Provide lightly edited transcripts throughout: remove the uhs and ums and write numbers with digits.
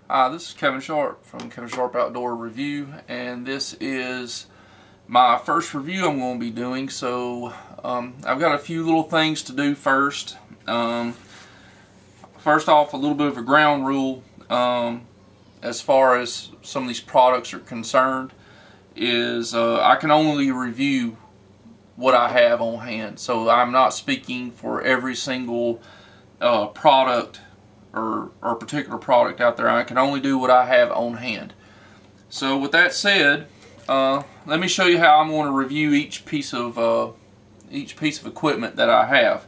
Hi, this is Kevin Sharp from Kevin Sharp Outdoor Review, and this is my first review I'm going to be doing. So I've got a few little things to do first. First off, a little bit of a ground rule as far as some of these products are concerned is I can only review what I have on hand. So I'm not speaking for every single product or particular product out there. I can only do what I have on hand. So with that said, let me show you how I'm going to review each piece of equipment that I have.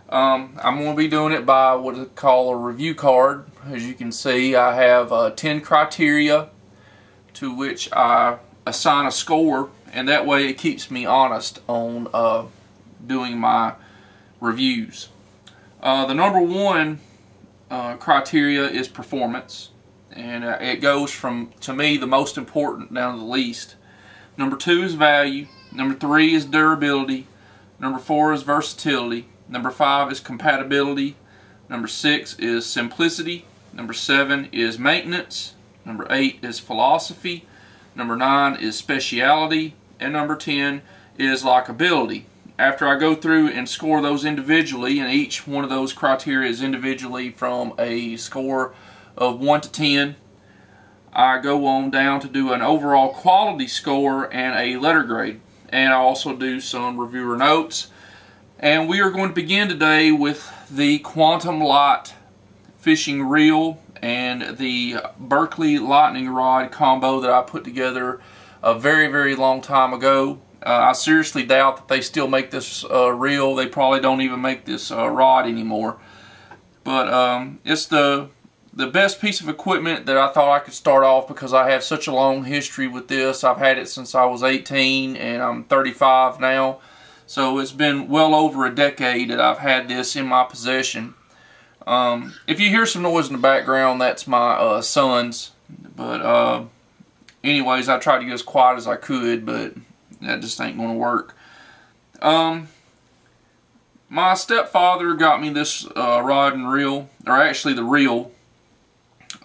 I'm going to be doing it by what I call a review card. As you can see, I have 10 criteria to which I assign a score, and that way it keeps me honest on doing my reviews. The number one criteria is performance, and it goes from, to me, the most important down to the least. Number 2 is value. Number 3 is durability. Number 4 is versatility. Number 5 is compatibility. Number 6 is simplicity. Number 7 is maintenance. Number 8 is philosophy. Number 9 is speciality. And number 10 is likability. After I go through and score those individually, and each one of those criteria is individually from a score of 1 to 10, I go on down to do an overall quality score and a letter grade. And I also do some reviewer notes. And we are going to begin today with the Quantum LITE fishing reel and the Berkley lightning rod combo that I put together a very long time ago. I seriously doubt that they still make this reel. They probably don't even make this rod anymore. But it's the best piece of equipment that I thought I could start off because I have such a long history with this. I've had it since I was 18 and I'm 35 now. So it's been well over a decade that I've had this in my possession. If you hear some noise in the background, that's my sons. But anyways, I tried to get as quiet as I could, but that just ain't going to work. My stepfather got me this rod and reel, or actually the reel,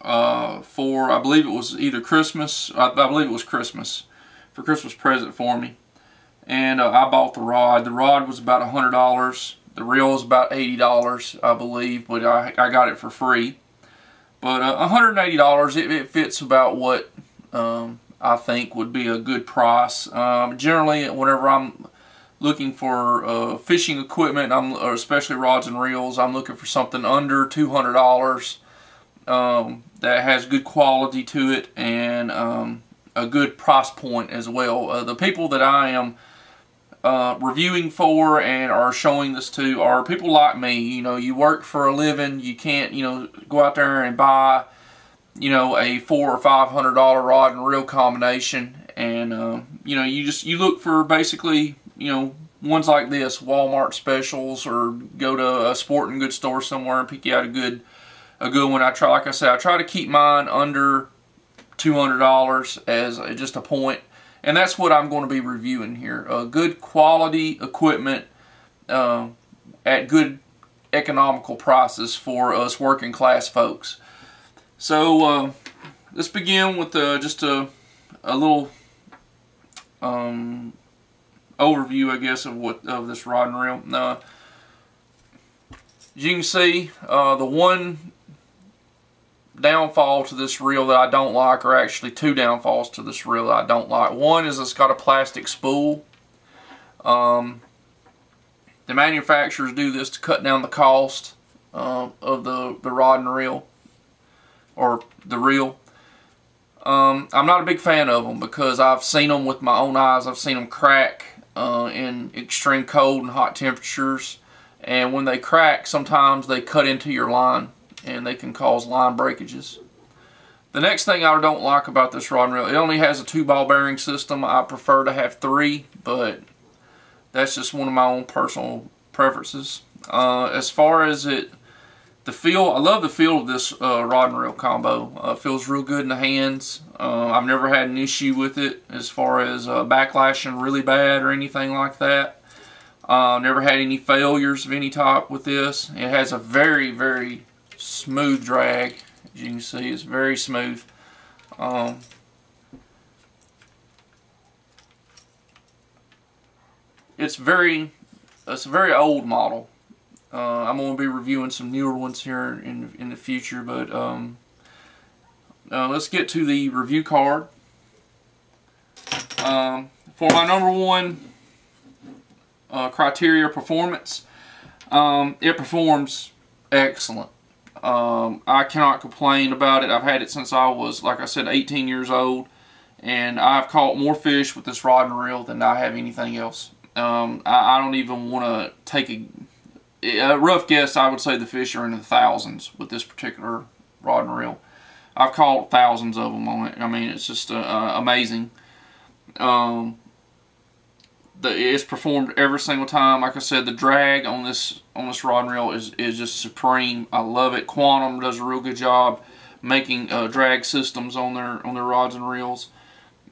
for, I believe it was either Christmas, I believe it was Christmas, for Christmas present for me. And I bought the rod. The rod was about $100. The reel was about $80, I believe, but I got it for free. But $180, it fits about what I think would be a good price. Generally, whenever I'm looking for fishing equipment, or especially rods and reels, I'm looking for something under $200 that has good quality to it and a good price point as well. The people that I am reviewing for and are showing this to are people like me. You know, you work for a living. You can't, go out there and buy, a $400 or $500 rod and reel combination. And you look for basically, ones like this, Walmart specials, or go to a sporting goods store somewhere and pick you out a good one. Like I said, I try to keep mine under $200 as just a point. And that's what I'm going to be reviewing here. Good quality equipment at good economical prices for us working class folks. So let's begin with just a little overview, I guess, of this rod and reel. As you can see, the one downfall to this reel that I don't like, or actually two downfalls to this reel that I don't like. One is it's got a plastic spool. The manufacturers do this to cut down the cost of the rod and reel, or the reel. I'm not a big fan of them because I've seen them with my own eyes. I've seen them crack in extreme cold and hot temperatures, and when they crack, sometimes they cut into your line and they can cause line breakages. The next thing I don't like about this rod and reel, it only has a 2-ball bearing system. I prefer to have 3, but that's just one of my own personal preferences. As far as the feel, I love the feel of this rod and reel combo. It feels real good in the hands. I've never had an issue with it as far as backlashing really bad or anything like that. Never had any failures of any type with this. It has a very smooth drag, As you can see, it's very smooth. It's a very old model. I'm going to be reviewing some newer ones here in the future, but let's get to the review card. For my number one criteria, performance, it performs excellent. I cannot complain about it. I've had it since I was, like I said, 18 years old, and I've caught more fish with this rod and reel than I have anything else. I don't even want to take a rough guess. I would say the fish are in the thousands with this particular rod and reel. I've caught thousands of them on it. I mean, it's just amazing. It's performed every single time. Like I said, the drag on this rod and reel is just supreme. I love it. Quantum does a real good job making drag systems on their rods and reels,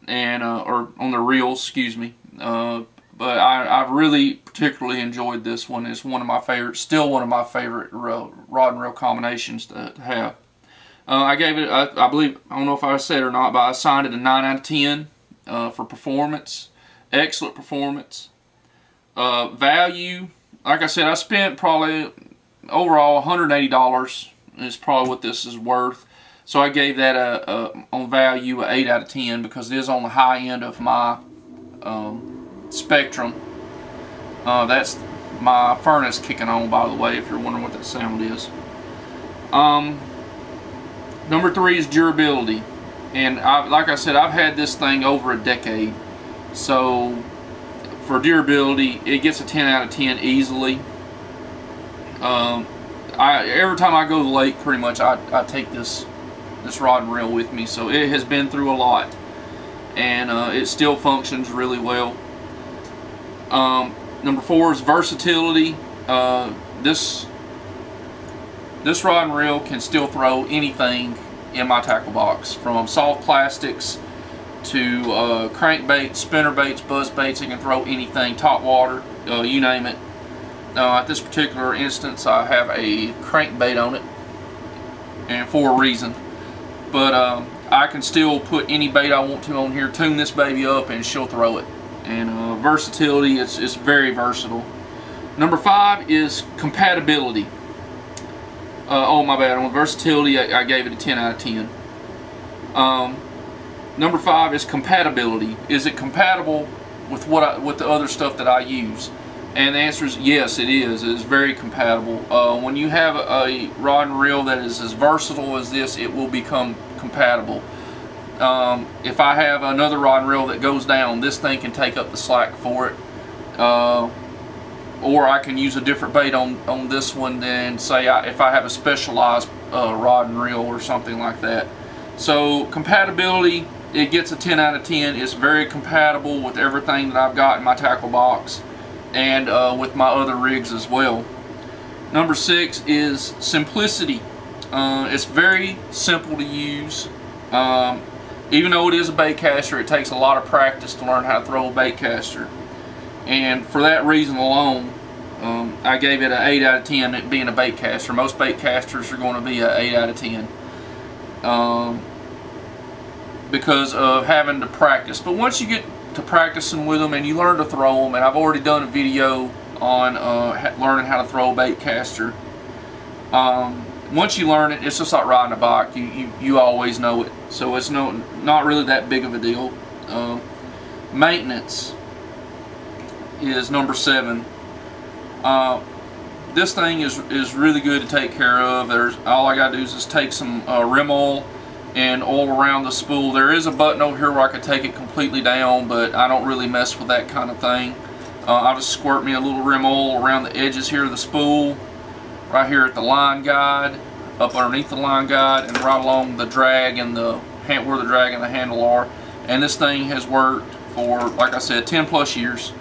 and or on their reels, excuse me. But I've really particularly enjoyed this one. It's one of my favorites, still one of my favorite rod and reel combinations to have. I gave it, I believe, I don't know if I said it or not, but I assigned it a 9 out of 10 for performance. Excellent performance. Value, like I said, I spent probably overall $180 is probably what this is worth. So I gave that on value an 8 out of 10 because it is on the high end of my spectrum. That's my furnace kicking on, by the way, if you're wondering what that sound is. Number 3 is durability, and like I said, I've had this thing over a decade, so for durability it gets a 10 out of 10 easily. Every time I go to the lake, pretty much I take this rod and reel with me, so it has been through a lot, and it still functions really well. Number 4 is versatility. This rod and reel can still throw anything in my tackle box, from soft plastics to crankbaits, spinnerbaits, buzzbaits. It can throw anything, top water, you name it. At this particular instance, I have a crankbait on it, and for a reason. But I can still put any bait I want to on here, tune this baby up, and she'll throw it. And versatility, it's very versatile. Number 5 is compatibility. Oh, my bad. On versatility, I gave it a 10 out of 10. Number 5 is compatibility. Is it compatible with with the other stuff that I use? And the answer is yes, it is. It is very compatible. When you have a rod and reel that is as versatile as this, it will become compatible. If I have another rod and reel that goes down, this thing can take up the slack for it. Or I can use a different bait on this one than, say, if I have a specialized rod and reel or something like that. So compatibility, it gets a 10 out of 10. It's very compatible with everything that I've got in my tackle box, and with my other rigs as well. Number 6 is simplicity. It's very simple to use. Even though it is a bait caster, it takes a lot of practice to learn how to throw a bait caster. And for that reason alone, I gave it an 8 out of 10, it being a bait caster. Most bait casters are going to be an 8 out of 10 because of having to practice. But once you get to practicing with them and you learn to throw them, and I've already done a video on learning how to throw a bait caster. Once you learn it, it's just like riding a bike. You always know it, so it's not really that big of a deal. Maintenance is number 7. This thing is really good to take care of. All I gotta do is just take some rim oil and oil around the spool. There is a button over here where I could take it completely down, but I don't really mess with that kind of thing. I'll just squirt me a little rim oil around the edges here of the spool, right here at the line guide, up underneath the line guide, and right along the drag and where the drag and the handle are. And this thing has worked for, like I said, 10 plus years.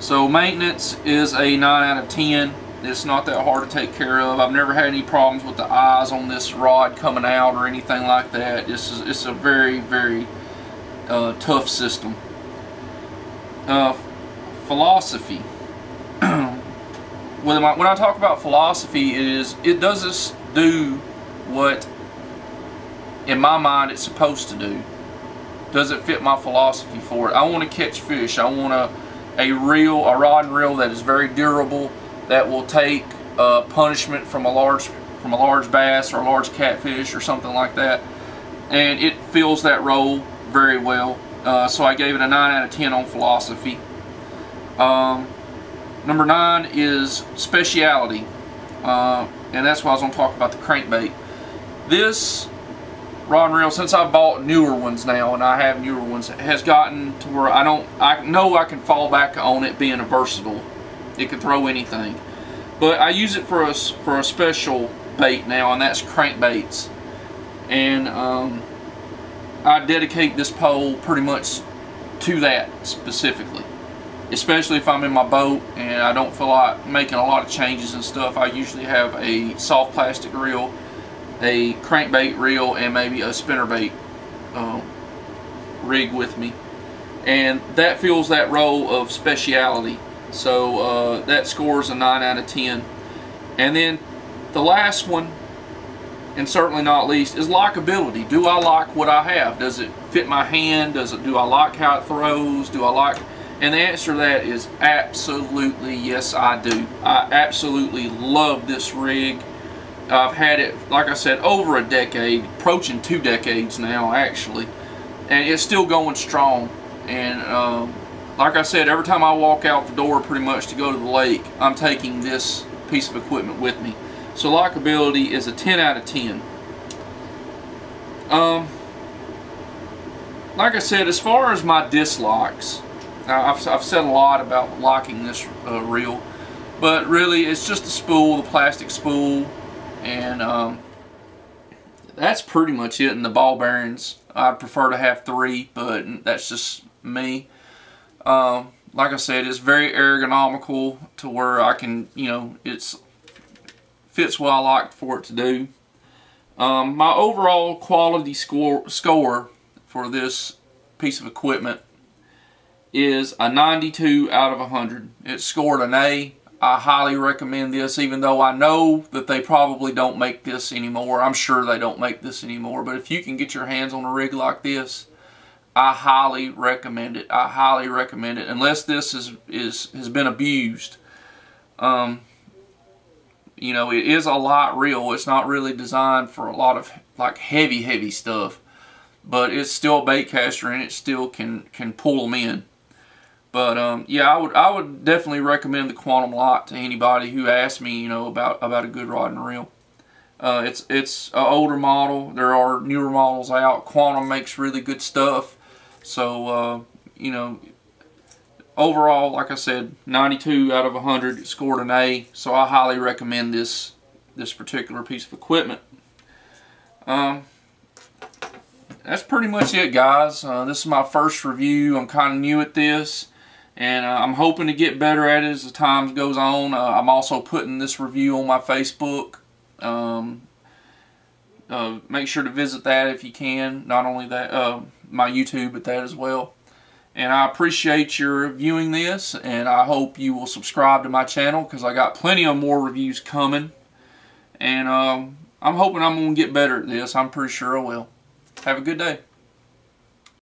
So maintenance is a 9 out of 10. It's not that hard to take care of. I've never had any problems with the eyes on this rod coming out or anything like that. It's a very, very tough system. Philosophy. When I talk about philosophy, it does this do what in my mind it's supposed to do. Does it fit my philosophy for it? I want to catch fish. I want a rod and reel that is very durable, that will take punishment from a large bass or a large catfish or something like that, and it fills that role very well. So I gave it a 9 out of 10 on philosophy. Number 9 is speciality, and that's why I was going to talk about the crankbait. This rod and reel, since I've bought newer ones now, and I have newer ones, has gotten to where I know I can fall back on it being a versatile. It can throw anything, but I use it for a special bait now, and that's crankbaits. And I dedicate this pole pretty much to that specifically, especially if I'm in my boat and I don't feel like making a lot of changes and stuff. I usually have a soft plastic reel, a crankbait reel, and maybe a spinnerbait rig with me, and that fills that role of speciality. So that scores a 9 out of 10. And then the last one, and certainly not least, is likability. Do I like what I have? Does it fit my hand? Do I like how it throws? Do I like? And the answer to that is absolutely yes, I do. I absolutely love this rig. I've had it, like I said, over a decade, approaching 2 decades now actually, and it's still going strong. And like I said, every time I walk out the door pretty much to go to the lake, I'm taking this piece of equipment with me. So likability is a 10 out of 10. Like I said, as far as my dislikes, I've said a lot about liking this reel, but really it's just the spool, the plastic spool, and that's pretty much it. And the ball bearings, I'd prefer to have 3, but that's just me. Like I said, it's very ergonomical to where I can, it's fits what I like for it to do. My overall quality score for this piece of equipment is a 92 out of 100. It scored an A. I highly recommend this, even though I know that they probably don't make this anymore. I'm sure they don't make this anymore, but if you can get your hands on a rig like this, I highly recommend it. I highly recommend it, unless this has been abused. It is a light reel. It's not really designed for a lot of like heavy stuff, but it's still a bait caster, and it still can pull them in. But yeah, I would definitely recommend the Quantum LITE to anybody who asks me, about a good rod and reel. It's an older model. There are newer models out. Quantum makes really good stuff. So overall, like I said, 92 out of 100. It scored an A. So I highly recommend this particular piece of equipment. That's pretty much it, guys. This is my first review. I'm kind of new at this, and I'm hoping to get better at it as the time goes on. I'm also putting this review on my Facebook. Make sure to visit that if you can. Not only that, my YouTube, but that as well. And I appreciate your viewing this, and I hope you will subscribe to my channel, because I got plenty of more reviews coming. And I'm hoping I'm going to get better at this. I'm pretty sure I will. Have a good day.